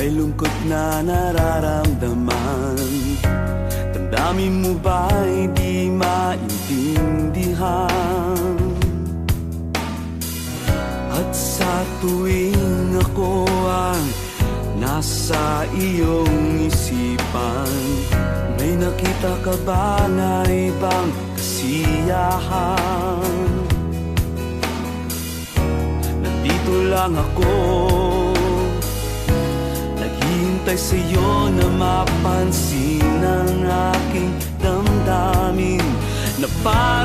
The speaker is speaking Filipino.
May lungkot na nararamdaman. Damdamin mo ba'y di maintindihan? At sa tuwing ako ang nasa iyong isipan, may nakita ka ba na ibang kasiyahan? Nandito lang ako, naghihintay sa'yo na mapansin ang aking damdamin, na para